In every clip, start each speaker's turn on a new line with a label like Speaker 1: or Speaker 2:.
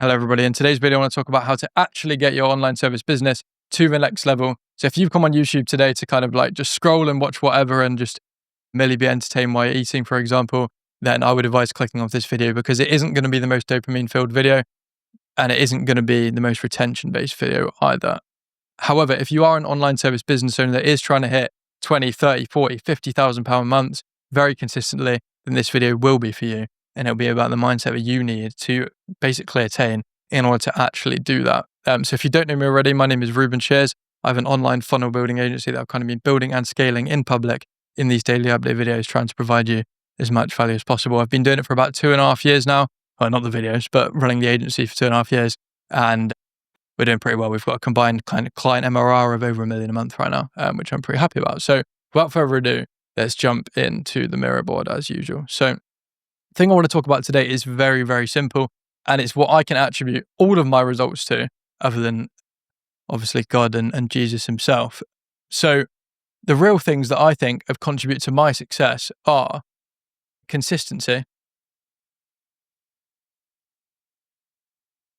Speaker 1: Hello everybody, in today's video I want to talk about how to actually get your online service business to the next level. So if you've come on YouTube today to kind of like just scroll and watch whatever and just merely be entertained while you're eating, for example, then I would advise clicking off this video because it isn't going to be the most dopamine filled video and it isn't going to be the most retention based video either. However, if you are an online service business owner that is trying to hit 20, 30, 40, 50,000 pound months very consistently, then this video will be for you. And it'll be about the mindset that you need to basically attain in order to actually do that. So if you don't know me already, my name is Reuben Shears. I have an online funnel building agency that I've kind of been building and scaling in public in these daily update videos, trying to provide you as much value as possible. I've been doing it for about 2.5 years now. Well, not the videos, but running the agency for 2.5 years. And we're doing pretty well. We've got a combined kind of client MRR of over $1 million a month right now, which I'm pretty happy about. So without further ado, let's jump into the mirror board as usual. So the thing I want to talk about today is very, very simple, and it's what I can attribute all of my results to, other than obviously God and Jesus himself. So the real things that I think have contributed to my success are consistency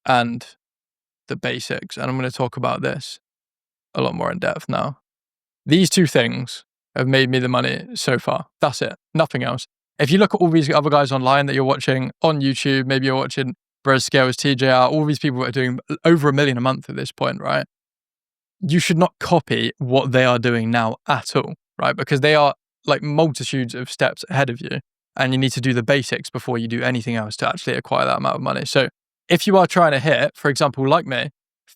Speaker 1: and the basics. And I'm going to talk about this a lot more in depth now. These two things have made me the money so far. That's it. Nothing else. If you look at all these other guys online that you're watching on YouTube, maybe you're watching Brez Scales, TJR, all these people that are doing over $1 million a month at this point, right? You should not copy what they are doing now at all, right? Because they are like multitudes of steps ahead of you, and you need to do the basics before you do anything else to actually acquire that amount of money. So if you are trying to hit, for example, like me,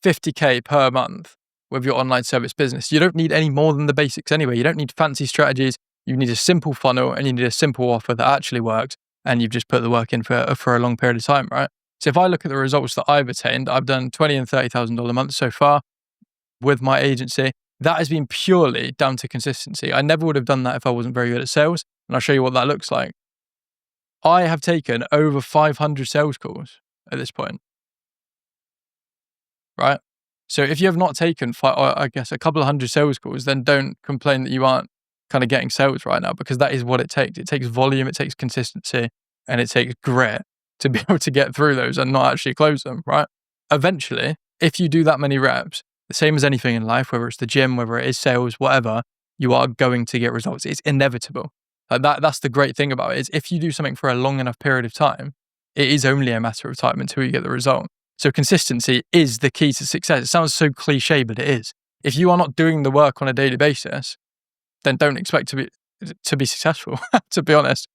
Speaker 1: 50K per month with your online service business, you don't need any more than the basics anyway. You don't need fancy strategies. You need a simple funnel and you need a simple offer that actually works, and you've just put the work in for a long period of time, right? So if I look at the results that I've attained, I've done $20,000 and $30,000 a month so far with my agency. That has been purely down to consistency. I never would have done that if I wasn't very good at sales, and I'll show you what that looks like. I have taken over 500 sales calls at this point, right? So if you have not taken, I guess, a couple of hundred sales calls, then don't complain that you aren't kind of getting sales right now, because that is what it takes. It takes volume, it takes consistency, and it takes grit to be able to get through those and not actually close them, right? Eventually, if you do that many reps, the same as anything in life, whether it's the gym, whether it is sales, whatever, you are going to get results. It's inevitable. That's the great thing about it, is if you do something for a long enough period of time, it is only a matter of time until you get the result. So consistency is the key to success. It sounds so cliche, but it is. If you are not doing the work on a daily basis, then don't expect to be successful, to be honest.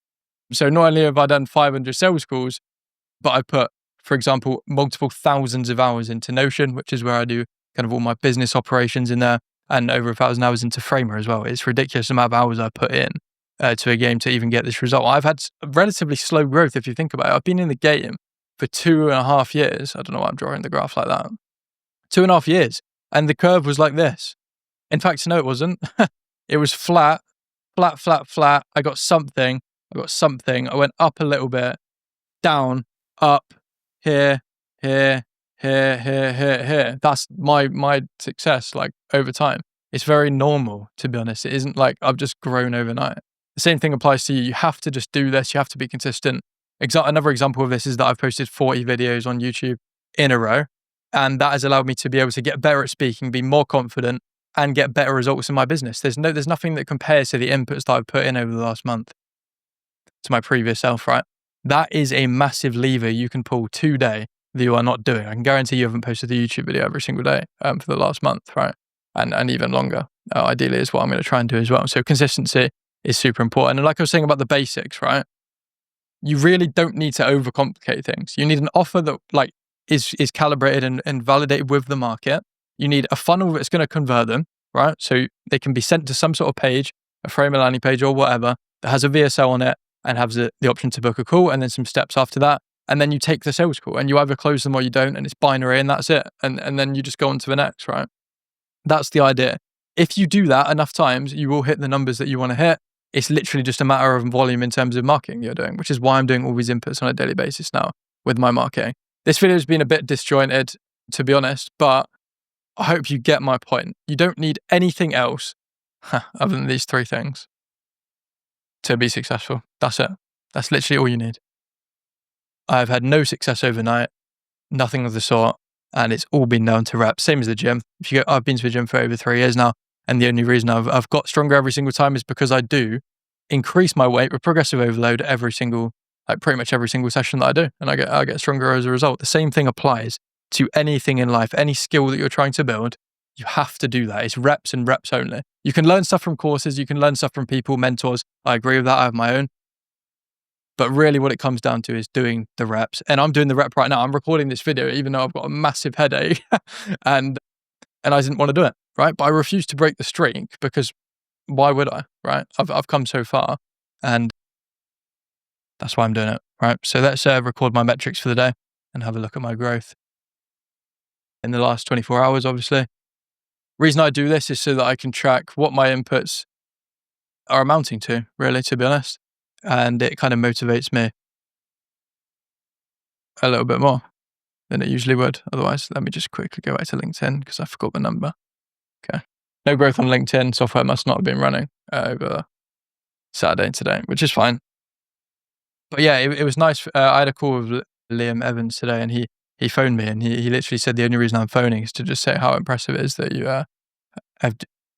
Speaker 1: So not only have I done 500 sales calls, but I put, for example, multiple thousands of hours into Notion, which is where I do kind of all my business operations in there, and over 1,000 hours into Framer as well. It's ridiculous the amount of hours I put in to a game to even get this result. I've had relatively slow growth if you think about it. I've been in the game for 2.5 years. I don't know why I'm drawing the graph like that. 2.5 years. And the curve was like this. In fact, no, it wasn't. It was flat. I got something. I went up a little bit, down, up, here. That's my success, like, over time. It's very normal, to be honest. It isn't like I've just grown overnight. The same thing applies to you. You have to just do this. You have to be consistent. Another example of this is that I've posted 40 videos on YouTube in a row, and that has allowed me to be able to get better at speaking, be more confident, and get better results in my business. There's nothing that compares to the inputs that I've put in over the last month to my previous self, right? That is a massive lever you can pull today that you are not doing. I can guarantee you haven't posted a YouTube video every single day for the last month, right? And even longer, ideally, is what I'm going to try and do as well. So consistency is super important. And like I was saying about the basics, right? You really don't need to overcomplicate things. You need an offer that like is calibrated and validated with the market. You need a funnel that's going to convert them, right? So they can be sent to some sort of page, a Framer landing page or whatever, that has a VSL on it and has the option to book a call, and then some steps after that. And then you take the sales call and you either close them or you don't, and it's binary and that's it. And then you just go on to the next, right? That's the idea. If you do that enough times, you will hit the numbers that you want to hit. It's literally just a matter of volume in terms of marketing you're doing, which is why I'm doing all these inputs on a daily basis now with my marketing. This video has been a bit disjointed, to be honest, but I hope you get my point. You don't need anything else other than these three things to be successful. That's it. That's literally all you need. I've had no success overnight. Nothing of the sort. And it's all been down to reps. Same as the gym. I've been to the gym for over 3 years now. And the only reason I've got stronger every single time is because I do increase my weight with progressive overload pretty much every single session that I do. And I get stronger as a result. The same thing applies to anything in life, any skill that you're trying to build. You have to do that. It's reps and reps only. You can learn stuff from courses. You can learn stuff from people, mentors. I agree with that. I have my own. But really what it comes down to is doing the reps. And I'm doing the rep right now. I'm recording this video, even though I've got a massive headache and I didn't want to do it, right? But I refused to break the streak because why would I, right? I've come so far and that's why I'm doing it, right? So let's record my metrics for the day and have a look at my growth in the last 24 hours, obviously. Reason I do this is so that I can track what my inputs are amounting to, really, to be honest. And it kind of motivates me a little bit more than it usually would. Otherwise, let me just quickly go back to LinkedIn because I forgot the number. Okay. No growth on LinkedIn. Software must not have been running over Saturday and today, which is fine. But yeah, it was nice. I had a call with Liam Evans today and he phoned me and he literally said the only reason I'm phoning is to just say how impressive it is that you have,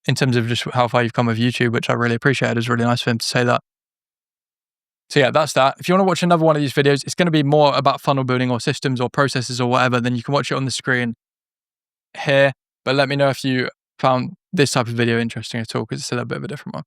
Speaker 1: in terms of just how far you've come with YouTube, which I really appreciate. It was really nice for him to say that. So yeah, that's that. If you want to watch another one of these videos, it's going to be more about funnel building or systems or processes or whatever, then you can watch it on the screen here. But let me know if you found this type of video interesting at all, because it's a little bit of a different one.